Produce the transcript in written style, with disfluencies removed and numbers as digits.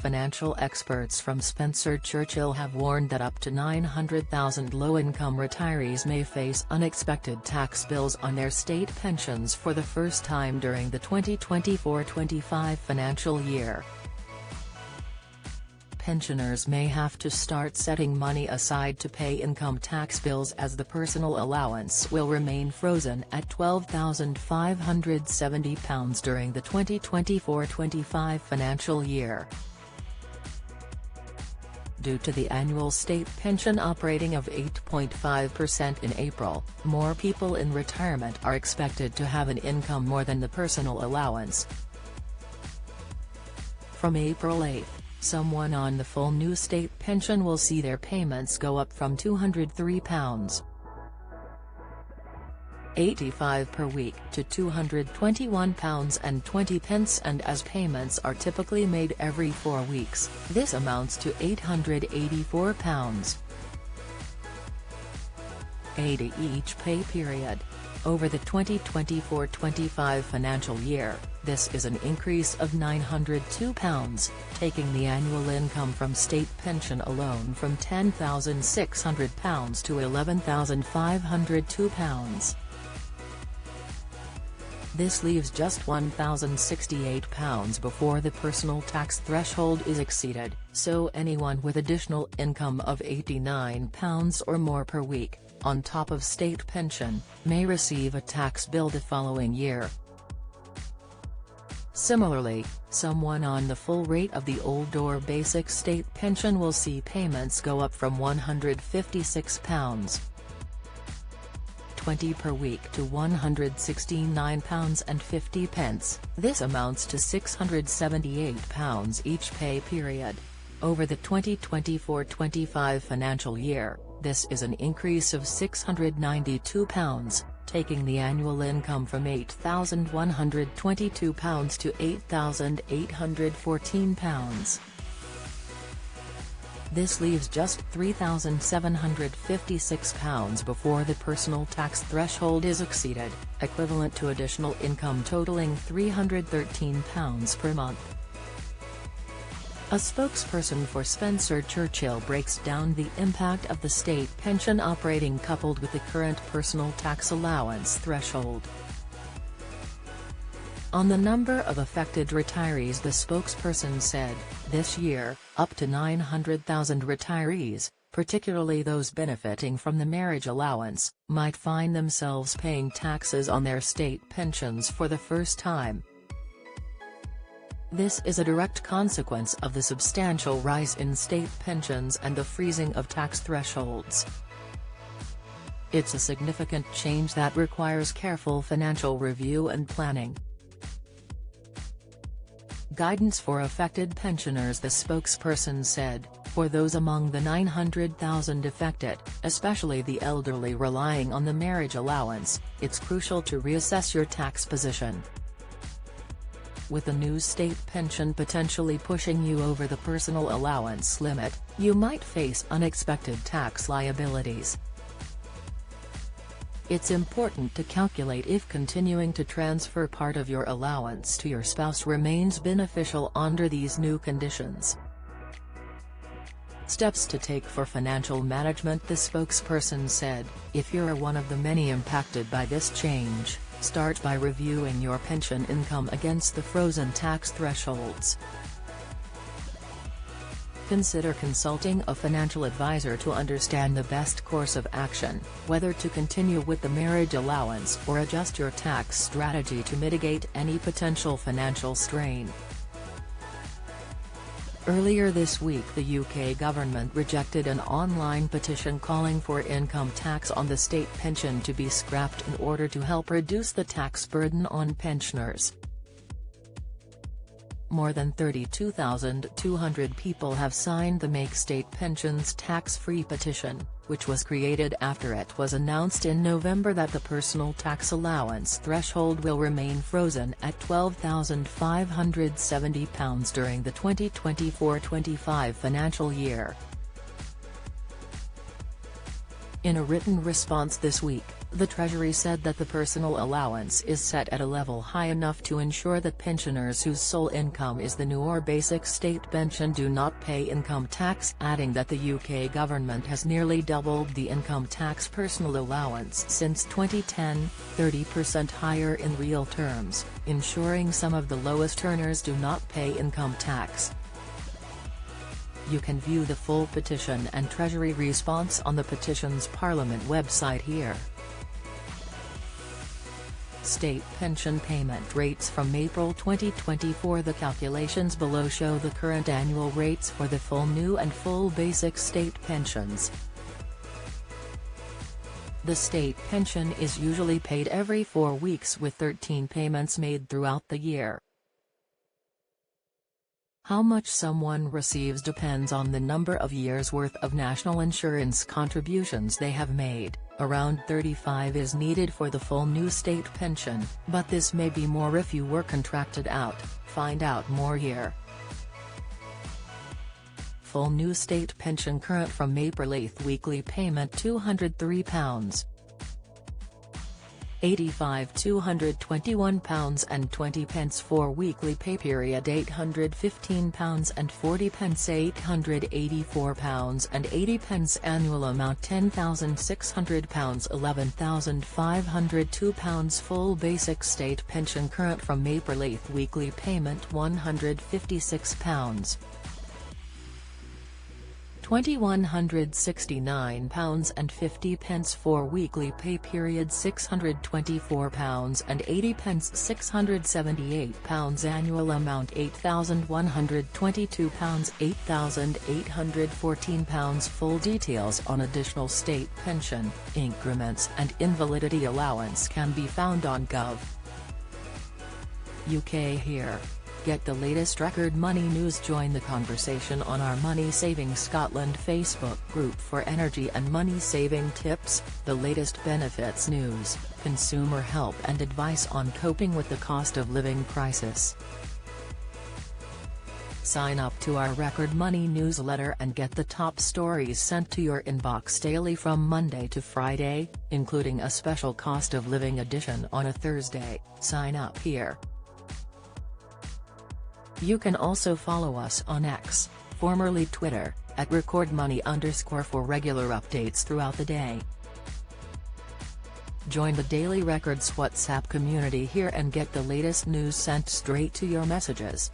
Financial experts from Spencer Churchill have warned that up to 900,000 low-income retirees may face unexpected tax bills on their state pensions for the first time during the 2024-25 financial year. Pensioners may have to start setting money aside to pay income tax bills as the personal allowance will remain frozen at £12,570 during the 2024-25 financial year. Due to the annual state pension operating of 8.5% in April, more people in retirement are expected to have an income more than the personal allowance. From April 8, someone on the full new state pension will see their payments go up from £203.85 per week to £221.20, and as payments are typically made every 4 weeks, this amounts to £884.80 each pay period. Over the 2024-25 financial year, this is an increase of £902, taking the annual income from state pension alone from £10,600 to £11,502. This leaves just £1,068 before the personal tax threshold is exceeded, so anyone with additional income of £89 or more per week, on top of state pension, may receive a tax bill the following year. Similarly, someone on the full rate of the old or basic state pension will see payments go up from £156.20 per week to £169.50. This amounts to £678 each pay period. Over the 2024-25 financial year, this is an increase of £692, taking the annual income from £8,122 to £8,814. This leaves just £3,756 before the personal tax threshold is exceeded, equivalent to additional income totaling £313 per month. A spokesperson for Spencer Churchill breaks down the impact of the state pension operating coupled with the current personal tax allowance threshold. On the number of affected retirees, the spokesperson said, this year, up to 900,000 retirees, particularly those benefiting from the marriage allowance, might find themselves paying taxes on their state pensions for the first time. This is a direct consequence of the substantial rise in state pensions and the freezing of tax thresholds. It's a significant change that requires careful financial review and planning. Guidance for affected pensioners, the spokesperson said, for those among the 900,000 affected, especially the elderly relying on the marriage allowance, it's crucial to reassess your tax position. With the new state pension potentially pushing you over the personal allowance limit, you might face unexpected tax liabilities. It's important to calculate if continuing to transfer part of your allowance to your spouse remains beneficial under these new conditions. Steps to take for financial management, the spokesperson said, if you're one of the many impacted by this change, start by reviewing your pension income against the frozen tax thresholds. Consider consulting a financial advisor to understand the best course of action, whether to continue with the marriage allowance or adjust your tax strategy to mitigate any potential financial strain. Earlier this week, the UK government rejected an online petition calling for income tax on the state pension to be scrapped in order to help reduce the tax burden on pensioners. More than 32,200 people have signed the Make State Pensions Tax-Free petition, which was created after it was announced in November that the personal tax allowance threshold will remain frozen at £12,570 during the 2024-25 financial year. In a written response this week, The Treasury said that the personal allowance is set at a level high enough to ensure that pensioners whose sole income is the new or basic state pension do not pay income tax, adding that the UK government has nearly doubled the income tax personal allowance since 2010, 30% higher in real terms, ensuring some of the lowest earners do not pay income tax. You can view the full petition and Treasury response on the petition's Parliament website here. State pension payment rates from April 2024. The calculations below show the current annual rates for the full new and full basic state pensions. The state pension is usually paid every 4 weeks with 13 payments made throughout the year. How much someone receives depends on the number of years' worth of national insurance contributions they have made. Around 35 is needed for the full new state pension, but this may be more if you were contracted out. Find out more here. Full new state pension current from April 8, weekly payment £203. 85 £221 and 20 pence for weekly pay period £815 and 40 pence £884 and 80 pence annual amount £10,600 £11,502 full basic state pension current from April 8 weekly payment £156. £2,169 and 50 pence for weekly pay period £624 and 80 pence £678 annual amount £8,122 £8,814 full details on additional state pension, increments and invalidity allowance can be found on Gov. UK here. Get the latest record money news. Join the conversation on our Money Saving Scotland Facebook group for energy and money saving tips, the latest benefits news, consumer help and advice on coping with the cost of living crisis. Sign up to our Record Money newsletter and get the top stories sent to your inbox daily from Monday to Friday, including a special cost of living edition on a Thursday. Sign up here. You can also follow us on X, formerly Twitter, at @recordmoney_ for regular updates throughout the day. Join the Daily Records WhatsApp community here and get the latest news sent straight to your messages.